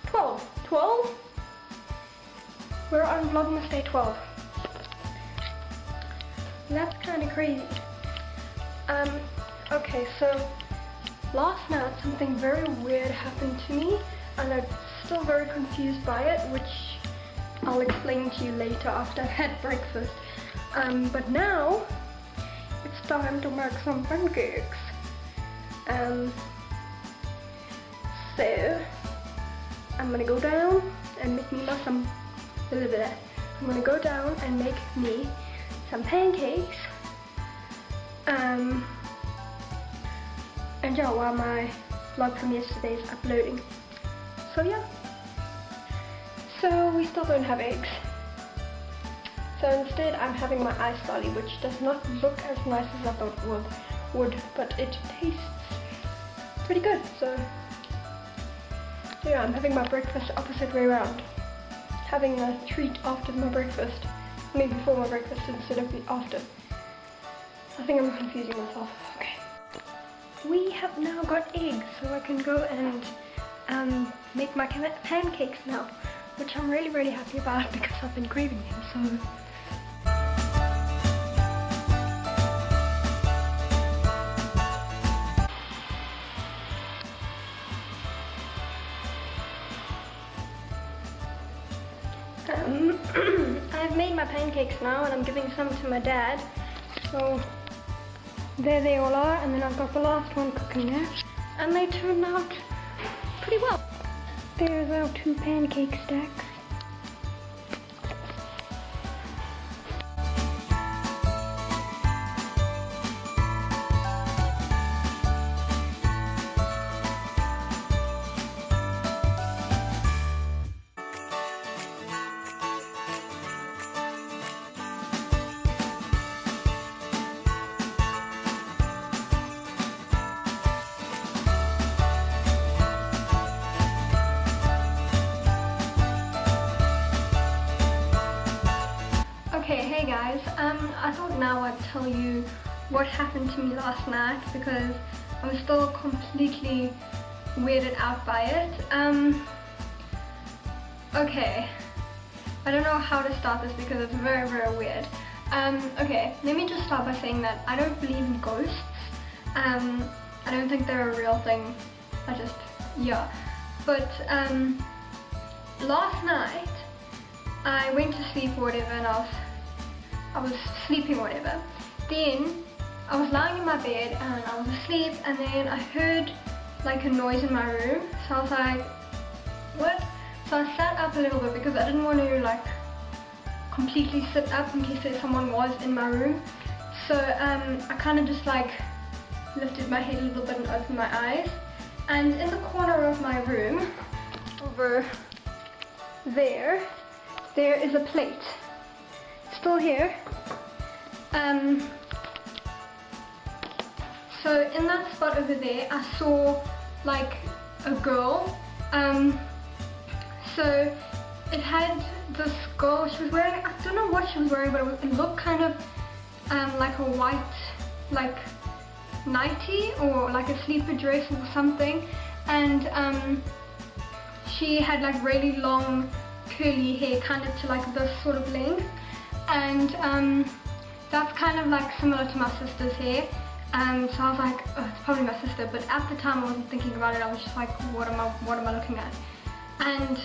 12. 12? We're on Vlogmas day 12. That's kind of crazy. Okay, so last night something very weird happened to me, and I'm still very confused by it, which I'll explain to you later after I've had breakfast. But now it's time to make some pancakes. So I'm gonna go down and make me some. I'm gonna go down and make me some pancakes. And yeah, while my vlog from yesterday is uploading. So yeah. So we still don't have eggs. So instead I'm having my ice lolly, which does not look as nice as I thought it would, but it tastes pretty good. So yeah, I'm having my breakfast opposite way around. Having a treat after my breakfast. Maybe before my breakfast instead of after. I think I'm confusing myself. Okay. We have now got eggs, so I can go and make my pancakes now, which I'm really, really happy about because I've been craving them. So. I've made my pancakes now and I'm giving some to my dad. So there they all are, and then I've got the last one cooking there. And they turned out pretty well. There's our 2 pancake stacks. Okay, hey guys, I thought now I'd tell you what happened to me last night because I'm still completely weirded out by it. Okay, I don't know how to start this because it's very, very weird. Okay, let me just start by saying that I don't believe in ghosts. I don't think they're a real thing. Yeah. But last night I went to sleep or whatever, and I was sleeping or whatever. Then I was lying in my bed and I was asleep, and then I heard like a noise in my room. So I was like, what? So I sat up a little bit because I didn't want to like completely sit up in case someone was in my room. So I kind of just like lifted my head a little bit and opened my eyes. And in the corner of my room, over there is a plate. Still here. So in that spot over there I saw like a girl. So it had this girl, she was wearing, I don't know what she was wearing, but it looked kind of like a white like nightie or like a sleeper dress or something, and she had like really long curly hair, kind of to like this sort of length, and that's kind of like similar to my sister's hair. So I was like, oh, it's probably my sister, but at the time I wasn't thinking about it. I was just like, what am I looking at? And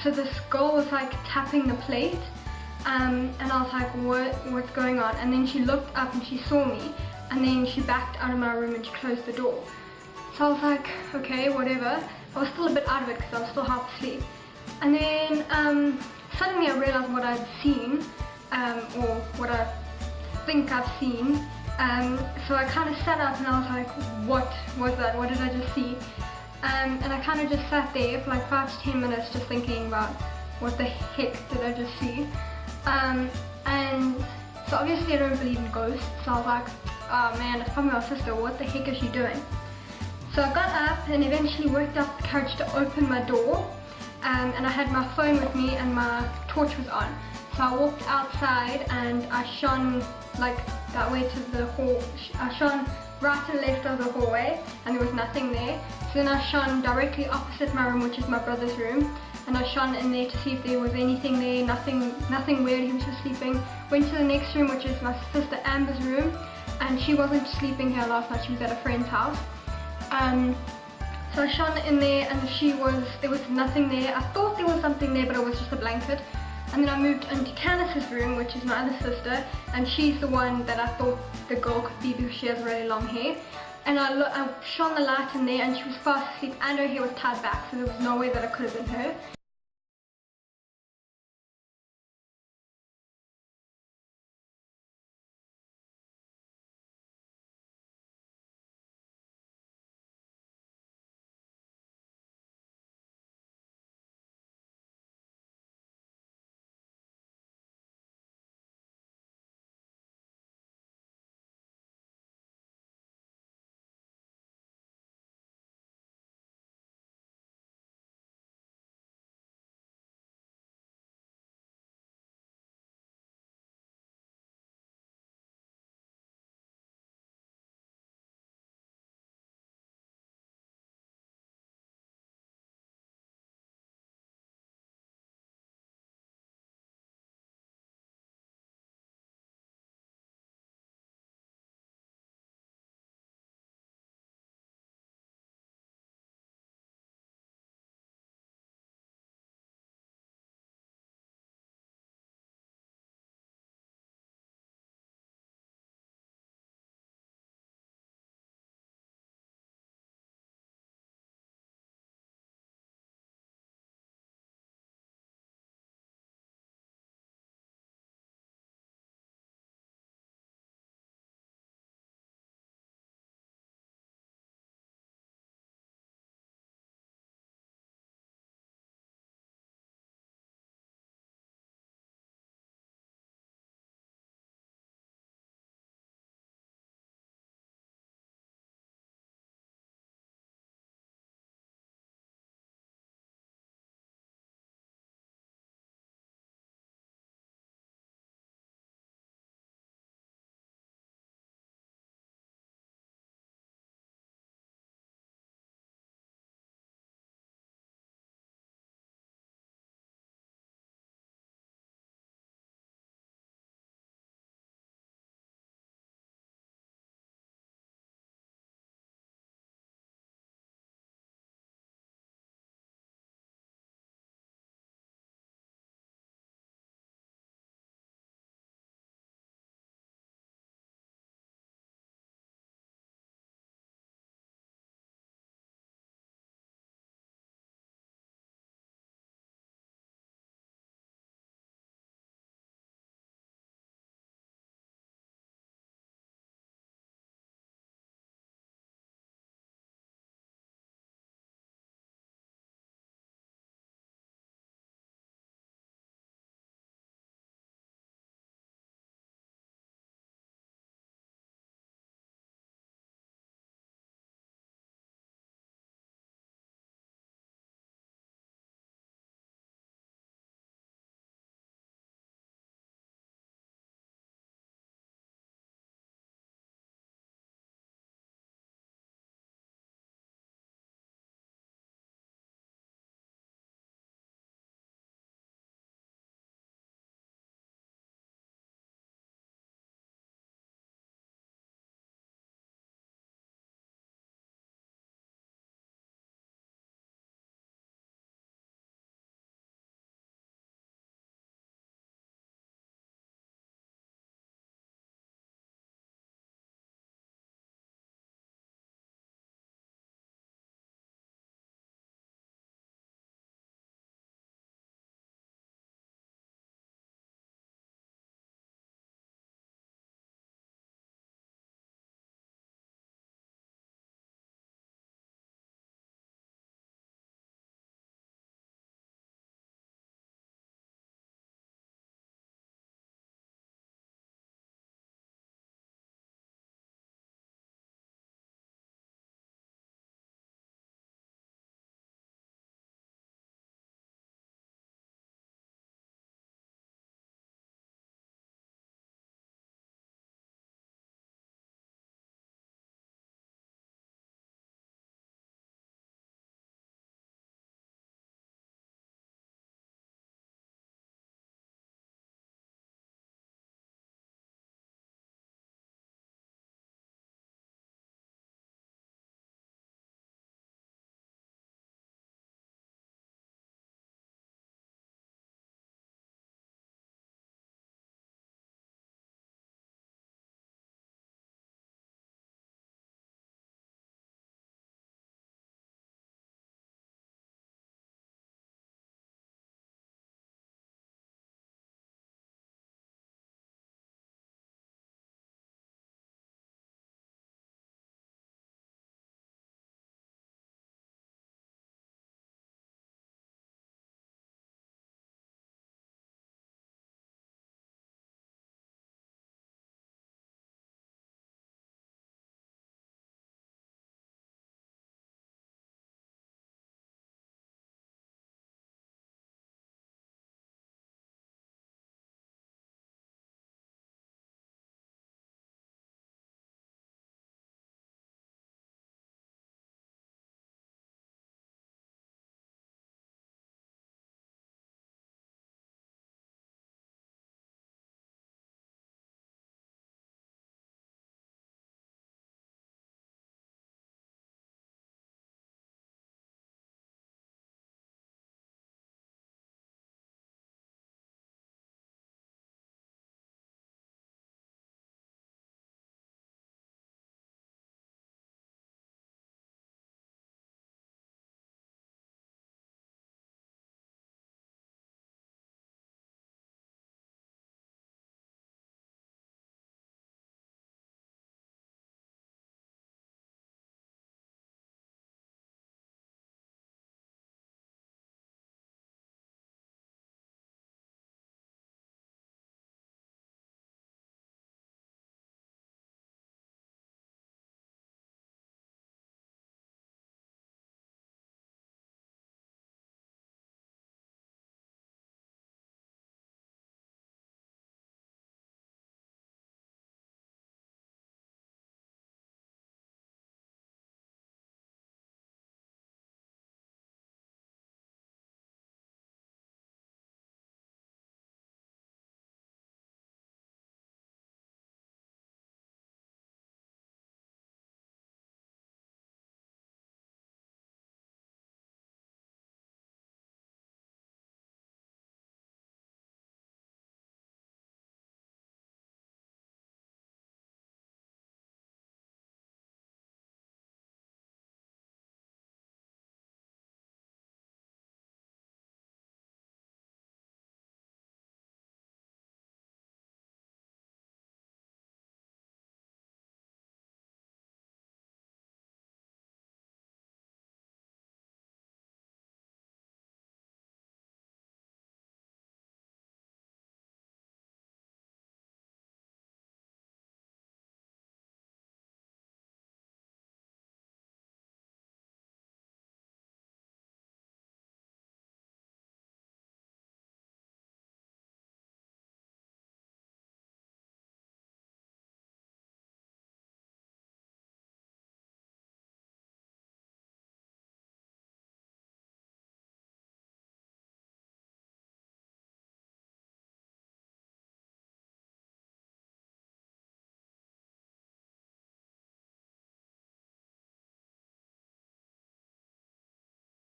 so this girl was like tapping the plate, and I was like, what's going on? And then she looked up and she saw me, and then she backed out of my room and she closed the door. So I was like, okay, whatever. I was still a bit out of it because I was still half asleep. And then suddenly I realized what I'd seen, or what I think I've seen. So I kind of sat up and I was like, what was that? What did I just see? And I kind of just sat there for like 5 to 10 minutes just thinking about what the heck did I just see. And so obviously I don't believe in ghosts, so I was like, oh man, it's probably my sister, what the heck is she doing? So I got up and eventually worked up the courage to open my door, and I had my phone with me and my torch was on. So I walked outside and I shone like that way to the hall. I shone right and left of the hallway, and there was nothing there. So then I shone directly opposite my room, which is my brother's room, and I shone in there to see if there was anything there. Nothing weird. He was just sleeping. Went to the next room, which is my sister Amber's room, and she wasn't sleeping here last night. She was at a friend's house. So I shone in there, and there was nothing there. I thought there was something there, but it was just a blanket. And then I moved into Candace's room, which is my other sister, and she's the one that I thought the girl could be because she has really long hair. And I shone the light in there, and she was fast asleep, and her hair was tied back, so there was no way that it could have been her.